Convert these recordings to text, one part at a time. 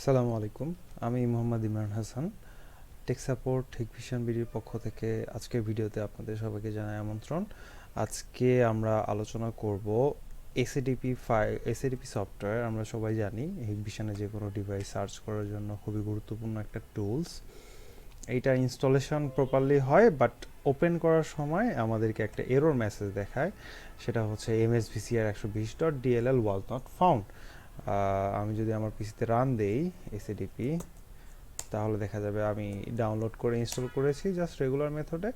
আসসালামু আলাইকুম। আমি Mohammad Imran Hasan, tech support Hikvision বিডির পক্ষ থেকে আজকের ভিডিওতে আপনাদের সবাইকে জানাই আমন্ত্রণ। আজকে আমরা আলোচনা করব এসএডিপি সফটওয়্যার। আমরা সবাই জানি হিকভিশনে যে কোনো ডিভাইস সার্চ করার জন্য খুবই গুরুত্বপূর্ণ একটা টুলস। এইটা ইনস্টলেশন প্রপারলি হয়, বাট ওপেন করার সময় আমাদেরকে একটা এরর মেসেজ দেখায়, সেটা হচ্ছে msvcr120.dll ওয়াজ নট ফাউন্ড। আমি যদি আমার পিসিতে রান দেই এসএডিপি, তাহলে দেখা যাবে আমি ডাউনলোড করে ইনস্টল করেছি জাস্ট রেগুলার মেথডে।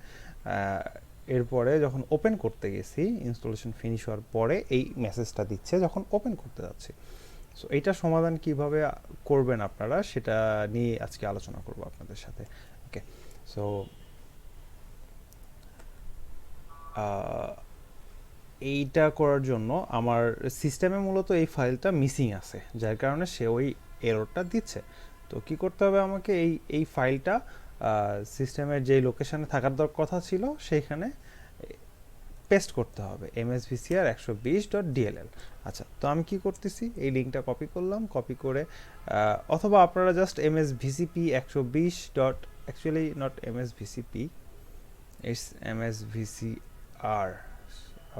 এরপরে যখন ওপেন করতে গেছি, ইনস্টলেশন ফিনিশ হওয়ার পরে এই মেসেজটা দিচ্ছে যখন ওপেন করতে যাচ্ছি। সো এইটার সমাধান কিভাবে করবেন আপনারা, সেটা নিয়ে আজকে আলোচনা করব আপনাদের সাথে। ওকে, সো এইটা করার জন্য আমার সিস্টেমে মূলত এই ফাইলটা মিসিং আছে, যার কারণে সে ওই এররটা দিচ্ছে। তো কি করতে হবে আমাকে, এই ফাইলটা সিস্টেমের যেই লোকেশানে থাকার কথা ছিল সেইখানে পেস্ট করতে হবে, msvcr120.dll। আচ্ছা, তো আমি কি করতেছি, এই লিঙ্কটা কপি করলাম, কপি করে অথবা আপনারা just msvcp 120 dot, actually not msvcp, it's msvcr।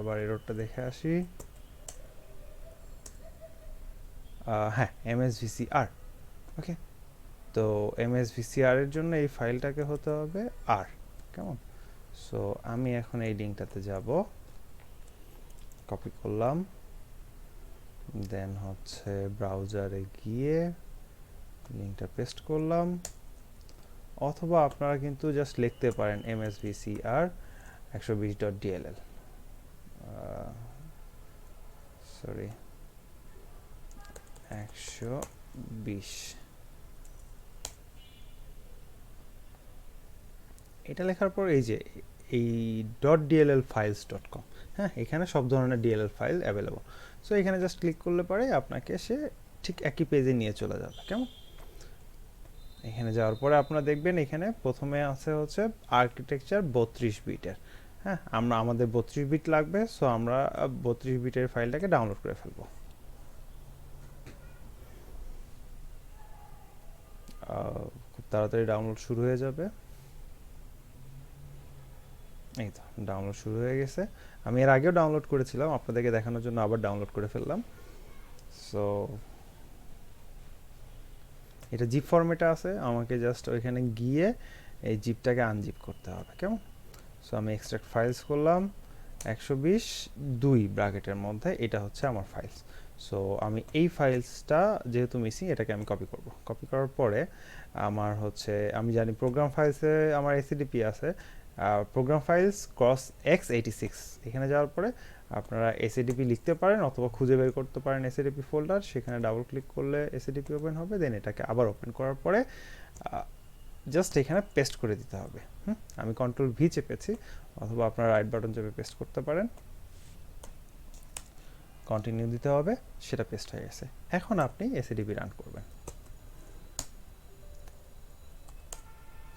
আবার এররটা দেখে আসি। হ্যাঁ, msvcr। ওকে, তো msvcr এর জন্য এই ফাইলটাকে হতে হবে আর, কেমন? সো আমি এখন এই লিঙ্কটাতে যাব, কপি করলাম, দেন হচ্ছে ব্রাউজারে গিয়ে লিঙ্কটা পেস্ট করলাম, অথবা আপনারা কিন্তু জাস্ট লিখতে পারেন msvcr120.dll। সরি, 120। এটা লেখার পর এই যে এই .dll-files.com, হ্যাঁ, এখানে সব ধরনের ডিএলএল ফাইল অ্যাভেলেবল। সো এখানে জাস্ট ক্লিক করলে পরে আপনাকে সে ঠিক একই পেজে নিয়ে চলে যাবে, কেমন? এখানে যাওয়ার পরে আপনারা দেখবেন এখানে প্রথমে আছে হচ্ছে আর্কিটেকচার 32 বিটের। হ্যাঁ, আমাদের 32 বিট লাগবে, সো আমরা 32 বিটের ফাইলটাকে ডাউনলোড করে ফেলবো। খুব তাড়াতাড়ি ডাউনলোড শুরু হয়ে যাবে। এই তো ডাউনলোড শুরু হয়ে গেছে। আমি এর আগেও ডাউনলোড করেছিলাম, আপনাদেরকে দেখানোর জন্য আবার ডাউনলোড করে ফেললাম। সো এটা জিপ ফরম্যাটে আছে, আমাকে জাস্ট ওইখানে গিয়ে এই জিপটাকে আনজিপ করতে হবে, কেমন? সো আমি এক্সট্রাক্ট ফাইলস করলাম, 120 ব্র্যাকেটের মধ্যে এটা হচ্ছে আমার ফাইলস। সো আমি এই ফাইলসটা যেহেতু মিসিং, এটাকে আমি কপি করব। কপি করার পরে আমার হচ্ছে, আমি জানি প্রোগ্রাম ফাইলসে আমার এসিডিপি আছে, প্রোগ্রাম ফাইলস ক্রস x86, এখানে যাওয়ার পরে আপনারা এসএডিপি লিখতে পারেন অথবা খুঁজে বের করতে পারেন এসএডিপি ফোল্ডার, সেখানে ডাবল ক্লিক করলে এসএডিপি ওপেন হবে। দেন এটাকে আবার ওপেন করার পরে জাস্ট এখানে পেস্ট করে দিতে হবে। আমি কন্ট্রোল-V চেপেছি, অথবা আপনারা রাইট বাটন চেপে পেস্ট করতে পারেন। কন্টিনিউ দিতে হবে, সেটা পেস্ট হয়ে গেছে। এখন আপনি এসএডিপি রান করবেন।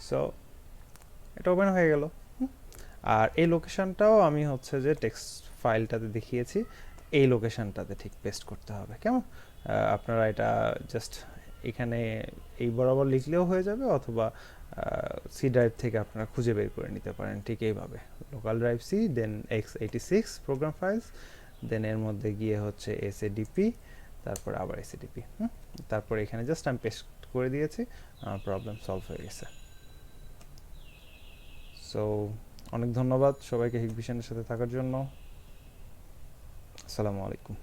সো এটা ওপেন হয়ে গেল। আর এই লোকেশনটাও আমি হচ্ছে যে টেক্সট ফাইলটাতে দেখিয়েছি, এই লোকেশনটাতে ঠিক পেস্ট করতে হবে, কেমন? আপনারা এটা জাস্ট এখানে এই বরাবর লিখলেও হয়ে যাবে, অথবা সি ড্রাইভ থেকে আপনারা খুঁজে বের করে নিতে পারেন ঠিক এইভাবে। লোকাল ড্রাইভ সি, দেন x86 প্রোগ্রাম ফাইলস, দেন এর মধ্যে গিয়ে হচ্ছে এসএডিপি, তারপর আবার এসএডিপি। তারপর এখানে জাস্ট আমি পেস্ট করে দিয়েছি, আমার প্রবলেম সলভ হয়ে গেছে। সো অনেক ধন্যবাদ সবাইকে হিকভিশনের সাথে থাকার জন্য। আসসালামু আলাইকুম।